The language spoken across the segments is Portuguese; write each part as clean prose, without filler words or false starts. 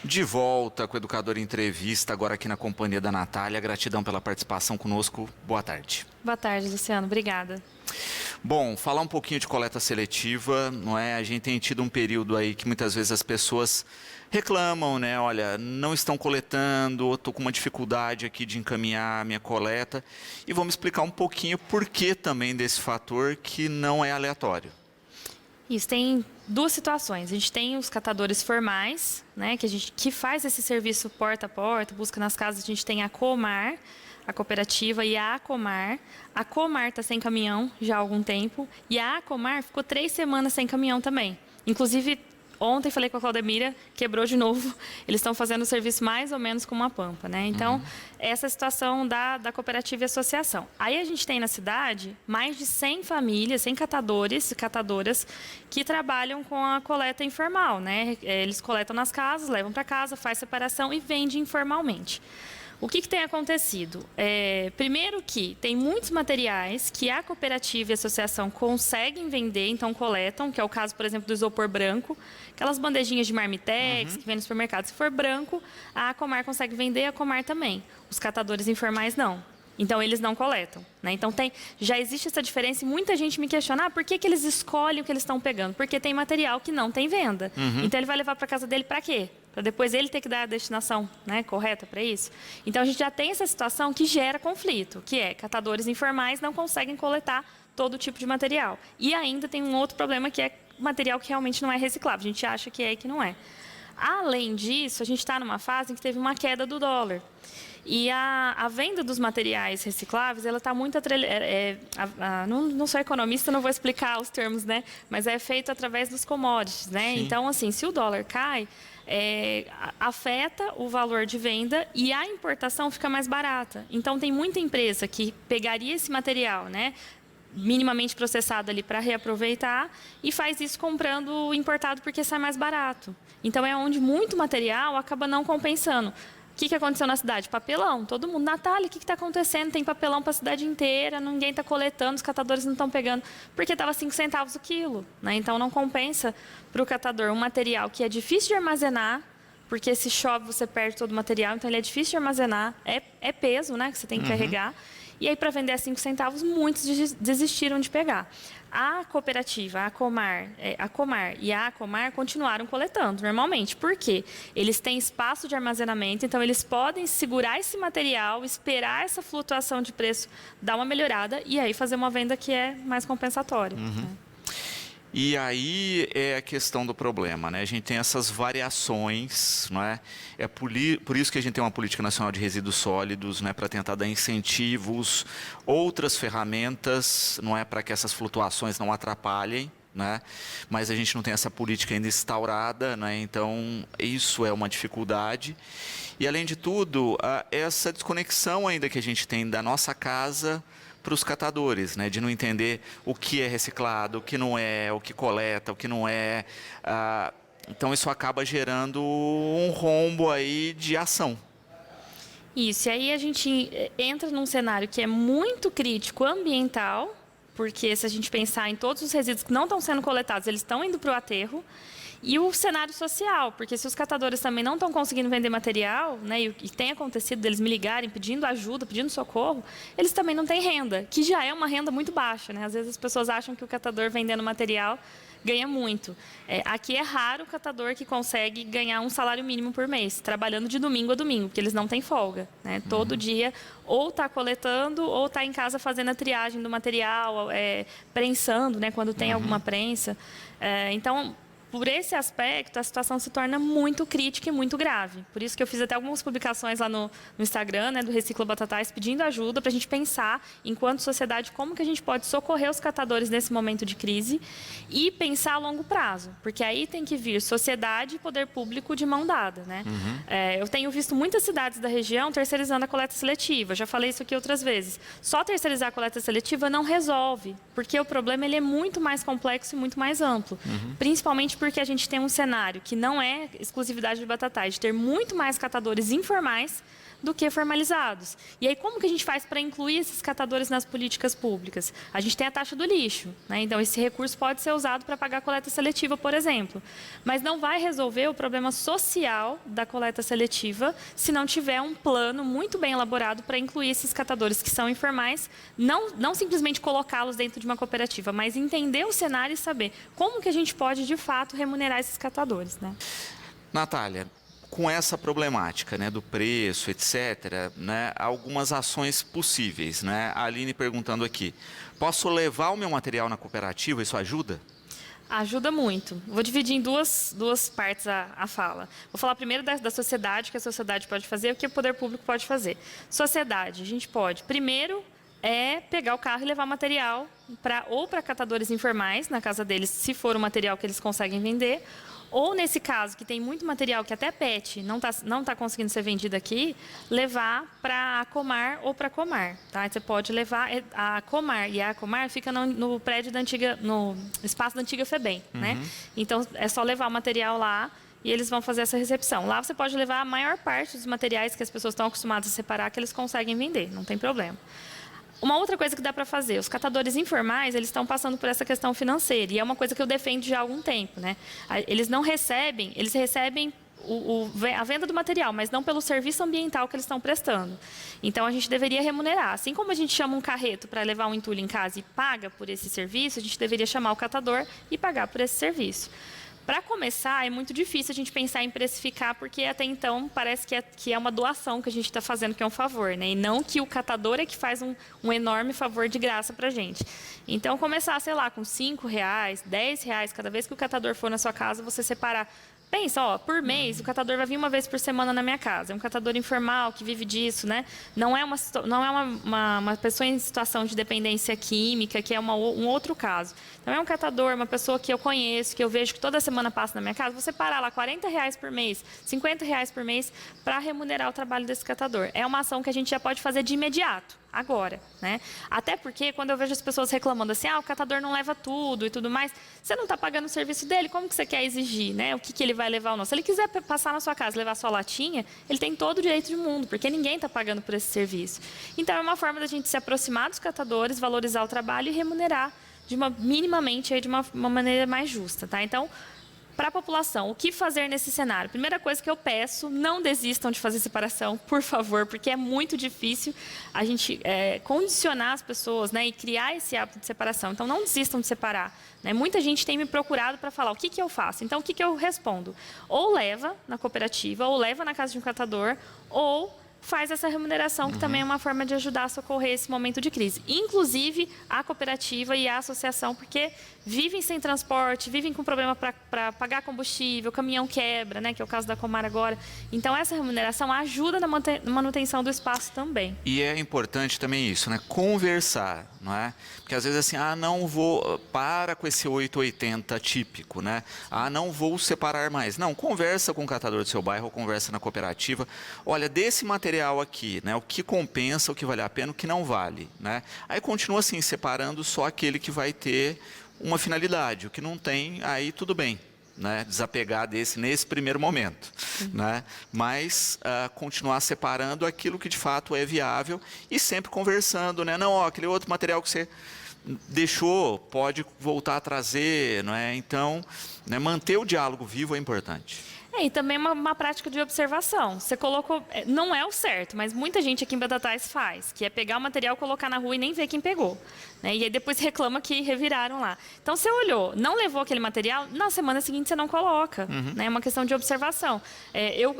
De volta com o Educador Entrevista, agora aqui na companhia da Natália. Gratidão pela participação conosco. Boa tarde. Boa tarde, Luciano. Obrigada. Bom, falar um pouquinho de coleta seletiva, não é? A gente tem tido um período aí que muitas vezes as pessoas reclamam, né? Olha, não estão coletando, estou com uma dificuldade aqui de encaminhar a minha coleta. E vamos explicar um pouquinho por que também desse fator que não é aleatório. Isso, tem duas situações. A gente tem os catadores formais, né, que faz esse serviço porta a porta, busca nas casas. A gente tem a Comar, a cooperativa, e a Acomar. A Comar está sem caminhão já há algum tempo, e a Acomar ficou 3 semanas sem caminhão também. Inclusive, ontem falei com a Claudemira, quebrou de novo. Eles estão fazendo o serviço mais ou menos como a Pampa, né? Então, essa é a situação da cooperativa e associação. Aí a gente tem na cidade mais de 100 famílias, 100 catadores e catadoras que trabalham com a coleta informal, né? Eles coletam nas casas, levam para casa, faz separação e vende informalmente. O que tem acontecido? Primeiro que tem muitos materiais que a cooperativa e a associação conseguem vender, então coletam, que é o caso, por exemplo, do isopor branco, aquelas bandejinhas de marmitex que vem no supermercado. Se for branco, a Acomar consegue vender, a Comar também. Os catadores informais não. Então, eles não coletam, né? Então, já existe essa diferença e muita gente me questiona, por que eles escolhem o que eles estão pegando? Porque tem material que não tem venda. Então, ele vai levar para casa dele para quê? Para depois ele ter que dar a destinação, né, correta para isso? Então, a gente já tem essa situação que gera conflito, que é catadores informais não conseguem coletar todo tipo de material. E ainda tem um outro problema, que é material que realmente não é reciclável. A gente acha que é e que não é. Além disso, a gente está numa fase em que teve uma queda do dólar. E a venda dos materiais recicláveis, ela está muito atrelada. Não sou economista, não vou explicar os termos, né? Mas é feito através dos commodities, né? Sim. Então, assim, se o dólar cai, afeta o valor de venda e a importação fica mais barata. Então, tem muita empresa que pegaria esse material, né, minimamente processado ali para reaproveitar e faz isso comprando importado porque sai mais barato. Então, é onde muito material acaba não compensando. O que aconteceu na cidade? Papelão. Todo mundo, Natália, o que está acontecendo? Tem papelão para a cidade inteira, ninguém está coletando, os catadores não estão pegando, porque estava 5 centavos o quilo, né? Então, não compensa para o catador um material que é difícil de armazenar, porque se chove você perde todo o material, então ele é difícil de armazenar, é peso, né, que você tem que carregar. E aí, para vender a 5 centavos, muitos desistiram de pegar. A cooperativa, a Comar e a Acomar continuaram coletando normalmente. Por quê? Eles têm espaço de armazenamento, então eles podem segurar esse material, esperar essa flutuação de preço dar uma melhorada e aí fazer uma venda que é mais compensatória. Né? E aí é a questão do problema, né? A gente tem essas variações, não é? É por isso que a gente tem uma política nacional de resíduos sólidos, né? Para tentar dar incentivos, outras ferramentas, não é? Para que essas flutuações não atrapalhem, né? Mas a gente não tem essa política ainda instaurada, né? Então isso é uma dificuldade. E além de tudo, essa desconexão ainda que a gente tem da nossa casa para os catadores, né, de não entender o que é reciclado, o que não é, o que coleta, o que não é. Então isso acaba gerando um rombo aí de ação. Isso, e aí a gente entra num cenário que é muito crítico ambiental, porque se a gente pensar em todos os resíduos que não estão sendo coletados, eles estão indo para o aterro. E o cenário social, porque se os catadores também não estão conseguindo vender material, né, e tem acontecido deles me ligarem pedindo ajuda, pedindo socorro, eles também não têm renda, que já é uma renda muito baixa, né? Às vezes as pessoas acham que o catador vendendo material ganha muito. Aqui é raro o catador que consegue ganhar um salário mínimo por mês, trabalhando de domingo a domingo, porque eles não têm folga, né? Todo dia ou está coletando ou está em casa fazendo a triagem do material, prensando, né, quando tem alguma prensa. Então, por esse aspecto, a situação se torna muito crítica e muito grave. Por isso que eu fiz até algumas publicações lá no Instagram, né, do Recicla Batatais, pedindo ajuda para a gente pensar, enquanto sociedade, como que a gente pode socorrer os catadores nesse momento de crise e pensar a longo prazo. Porque aí tem que vir sociedade e poder público de mão dada, né? Eu tenho visto muitas cidades da região terceirizando a coleta seletiva. Já falei isso aqui outras vezes. Só terceirizar a coleta seletiva não resolve, porque o problema ele é muito mais complexo e muito mais amplo. Principalmente porque a gente tem um cenário que não é exclusividade de Batatais, de ter muito mais catadores informais do que formalizados. E aí, como que a gente faz para incluir esses catadores nas políticas públicas? A gente tem a taxa do lixo, né? Então, esse recurso pode ser usado para pagar a coleta seletiva, por exemplo. Mas não vai resolver o problema social da coleta seletiva se não tiver um plano muito bem elaborado para incluir esses catadores que são informais, não simplesmente colocá-los dentro de uma cooperativa, mas entender o cenário e saber como que a gente pode, de fato, remunerar esses catadores, né? Natália, com essa problemática, né, do preço, etc., né, algumas ações possíveis, né? A Aline perguntando aqui, posso levar o meu material na cooperativa, isso ajuda? Ajuda muito. Vou dividir em duas partes a fala. Vou falar primeiro da sociedade, o que a sociedade pode fazer e o que o poder público pode fazer. Sociedade, a gente pode, primeiro, pegar o carro e levar material ou para catadores informais, na casa deles, se for o material que eles conseguem vender, ou, nesse caso, que tem muito material que até PET não tá conseguindo ser vendido aqui, levar para a Comar ou para a Comar. Tá? Você pode levar a Comar, e a Comar fica no prédio no espaço da antiga FEBEM. Né? Então, é só levar o material lá e eles vão fazer essa recepção. Lá você pode levar a maior parte dos materiais que as pessoas estão acostumadas a separar, que eles conseguem vender, não tem problema. Uma outra coisa que dá para fazer, os catadores informais, eles estão passando por essa questão financeira, e é uma coisa que eu defendo já há algum tempo, né? Eles recebem a venda do material, mas não pelo serviço ambiental que eles estão prestando. Então, a gente deveria remunerar. Assim como a gente chama um carreto para levar um entulho em casa e paga por esse serviço, a gente deveria chamar o catador e pagar por esse serviço. Para começar, é muito difícil a gente pensar em precificar, porque até então parece que é uma doação que a gente está fazendo, que é um favor, né? E não que o catador é que faz um enorme favor de graça para a gente. Então, começar, sei lá, com R$5, R$10, cada vez que o catador for na sua casa, você separar. Pensa, ó, por mês, o catador vai vir uma vez por semana na minha casa. É um catador informal que vive disso, né? Não é uma pessoa em situação de dependência química, que é um outro caso. Então, é um catador, uma pessoa que eu conheço, que eu vejo que toda semana passa na minha casa. Você parar lá R$40 por mês, R$50 por mês, para remunerar o trabalho desse catador. É uma ação que a gente já pode fazer de imediato, agora, né? Até porque, quando eu vejo as pessoas reclamando assim, o catador não leva tudo e tudo mais, você não está pagando o serviço dele, como que você quer exigir, né? O que ele vai levar ou não? Se ele quiser passar na sua casa, levar sua latinha, ele tem todo o direito do mundo, porque ninguém está pagando por esse serviço. Então, é uma forma da gente se aproximar dos catadores, valorizar o trabalho e remunerar minimamente de uma maneira mais justa, tá? Então, para a população, o que fazer nesse cenário? Primeira coisa que eu peço, não desistam de fazer separação, por favor, porque é muito difícil a gente condicionar as pessoas, né, e criar esse hábito de separação. Então, não desistam de separar. Né? Muita gente tem me procurado para falar o que eu faço. Então, o que eu respondo? Ou leva na cooperativa, ou leva na casa de um catador, ou faz essa remuneração, que também é uma forma de ajudar a socorrer esse momento de crise. Inclusive, a cooperativa e a associação, porque vivem sem transporte, vivem com problema para pagar combustível, o caminhão quebra, né, que é o caso da Comar agora. Então, essa remuneração ajuda na manutenção do espaço também. E é importante também isso, né? Conversar, não é? Porque às vezes assim, não vou, para com esse 880 típico, né? Não vou separar mais. Não, conversa com o catador do seu bairro, ou conversa na cooperativa. Olha, desse material aqui, né? O que compensa, o que vale a pena, o que não vale, né? Aí continua assim, separando só aquele que vai ter uma finalidade, o que não tem, aí tudo bem, né? Desapegar nesse primeiro momento, né? Mas continuar separando aquilo que de fato é viável e sempre conversando, né? Não, aquele outro material que você deixou, pode voltar a trazer, não é? Então, né, manter o diálogo vivo é importante. E também uma prática de observação. Você colocou, não é o certo, mas muita gente aqui em Batatais faz, que é pegar o material, colocar na rua e nem ver quem pegou. Né? E aí depois reclama que reviraram lá. Então, você olhou, não levou aquele material, na semana seguinte você não coloca. Né? É uma questão de observação. Eu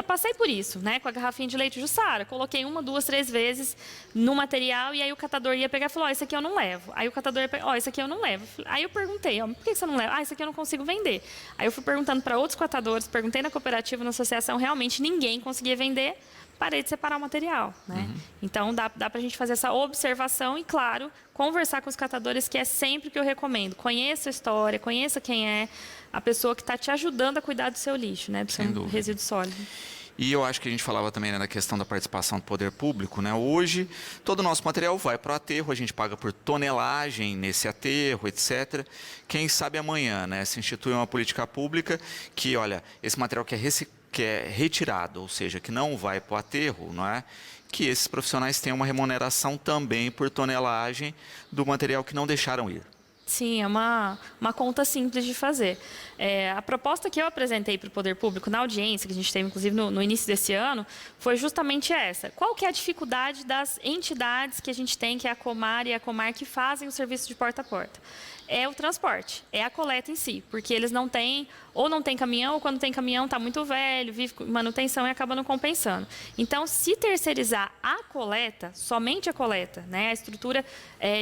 passei por isso, né? Com a garrafinha de leite Jussara. Coloquei 1, 2, 3 vezes no material e aí o catador ia pegar e falou, esse aqui eu não levo. Aí o catador ia pegar, esse aqui eu não levo. Aí eu perguntei, por que você não leva? Esse aqui eu não consigo vender. Aí eu fui perguntando para outros catadores, perguntei na cooperativa, na associação, realmente ninguém conseguia vender, parei de separar o material. Né? Então, dá para a gente fazer essa observação e, claro, conversar com os catadores, que é sempre o que eu recomendo. Conheça a história, conheça quem é a pessoa que está te ajudando a cuidar do seu lixo, né? Do seu resíduo sólido. E eu acho que a gente falava também, né, na questão da participação do poder público, né? Hoje, todo o nosso material vai para o aterro, a gente paga por tonelagem nesse aterro, etc. Quem sabe amanhã, né, se institui uma política pública que, olha, esse material que é que é retirado, ou seja, que não vai para o aterro, não é? Que esses profissionais tenham uma remuneração também por tonelagem do material que não deixaram ir. Sim, é uma conta simples de fazer. A proposta que eu apresentei para o Poder Público na audiência, que a gente teve inclusive no início desse ano, foi justamente essa. Qual que é a dificuldade das entidades que a gente tem, que é a Comar e a Comar, que fazem o serviço de porta a porta? É o transporte, é a coleta em si, porque eles não têm, ou não tem caminhão, ou quando tem caminhão está muito velho, vive com manutenção e acaba não compensando. Então, se terceirizar a coleta, somente a coleta, né, a estrutura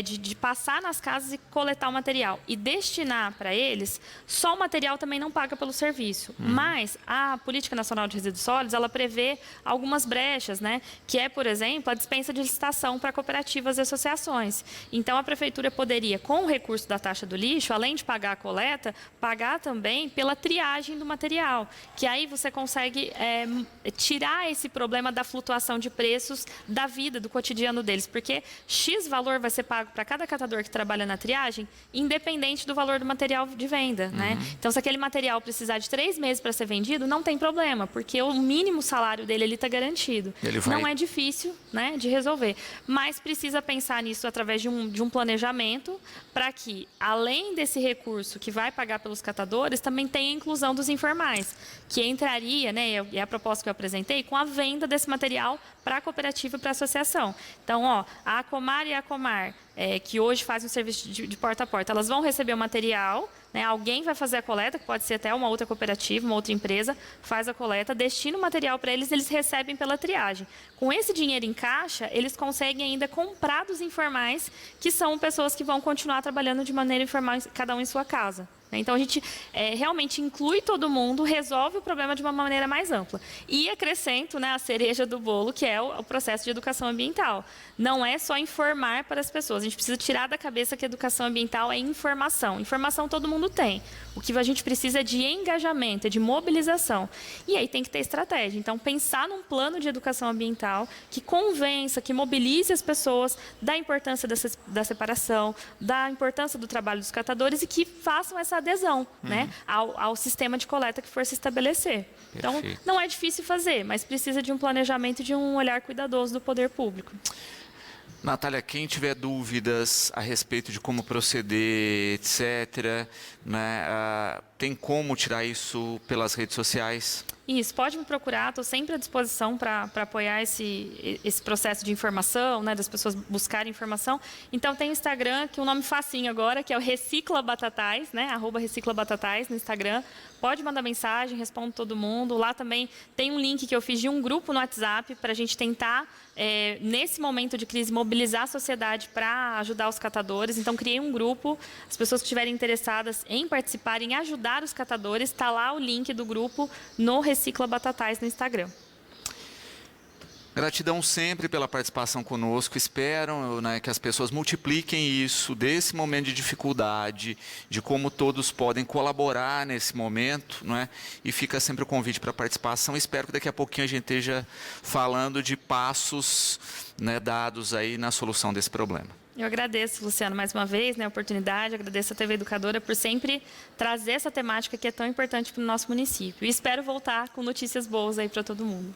de passar nas casas e coletar o material e destinar para eles, só o material também não paga pelo serviço. Mas a Política Nacional de Resíduos Sólidos, ela prevê algumas brechas, né, que é, por exemplo, a dispensa de licitação para cooperativas e associações. Então, a Prefeitura poderia, com o recurso da taxa do lixo, além de pagar a coleta, pagar também pela triagem do material, que aí você consegue tirar esse problema da flutuação de preços da vida, do cotidiano deles, porque X valor vai ser pago para cada catador que trabalha na triagem, independente do valor do material de venda, né? Então, se aquele material precisar de 3 meses para ser vendido, não tem problema, porque o mínimo salário dele ali está garantido. Não é difícil, né, de resolver, mas precisa pensar nisso através de um planejamento para que, além desse recurso que vai pagar pelos catadores, também tem a inclusão dos informais, que entraria, né, é a proposta que eu apresentei, com a venda desse material para a cooperativa e para a associação. Então, a Comar e a Comar, que hoje fazem o serviço de porta a porta, elas vão receber o material, né, alguém vai fazer a coleta, que pode ser até uma outra cooperativa, uma outra empresa, faz a coleta, destina o material para eles, eles recebem pela triagem. Com esse dinheiro em caixa, eles conseguem ainda comprar dos informais, que são pessoas que vão continuar trabalhando de maneira informal, cada um em sua casa. Então, a gente realmente inclui todo mundo, resolve o problema de uma maneira mais ampla. E acrescento, né, a cereja do bolo, que é o processo de educação ambiental. Não é só informar para as pessoas. A gente precisa tirar da cabeça que a educação ambiental é informação. Informação todo mundo tem. O que a gente precisa é de engajamento, é de mobilização. E aí tem que ter estratégia. Então, pensar num plano de educação ambiental que convença, que mobilize as pessoas da importância da separação, da importância do trabalho dos catadores e que façam essa adesão, né, ao sistema de coleta que for se estabelecer. Então, não é difícil fazer, mas precisa de um planejamento e de um olhar cuidadoso do poder público. Natália, quem tiver dúvidas a respeito de como proceder, etc., né, tem como tirar isso pelas redes sociais? Isso, pode me procurar, estou sempre à disposição para apoiar esse processo de informação, né, das pessoas buscarem informação. Então, tem o Instagram, que é um nome facinho agora, que é o Recicla Batatais, né, @reciclabatatais no Instagram. Pode mandar mensagem, respondo todo mundo. Lá também tem um link que eu fiz de um grupo no WhatsApp para a gente tentar, nesse momento de crise, mobilizar a sociedade para ajudar os catadores. Então, criei um grupo. As pessoas que estiverem interessadas em participar, em ajudar os catadores, está lá o link do grupo no Recicla Batatais no Instagram. Gratidão sempre pela participação conosco. Espero, né, que as pessoas multipliquem isso, desse momento de dificuldade, de como todos podem colaborar nesse momento, não é? E fica sempre o convite para a participação. Espero que daqui a pouquinho a gente esteja falando de passos, né, dados aí na solução desse problema. Eu agradeço, Luciano, mais uma vez, né, a oportunidade, agradeço a TV Educadora por sempre trazer essa temática que é tão importante para o nosso município. E espero voltar com notícias boas aí para todo mundo.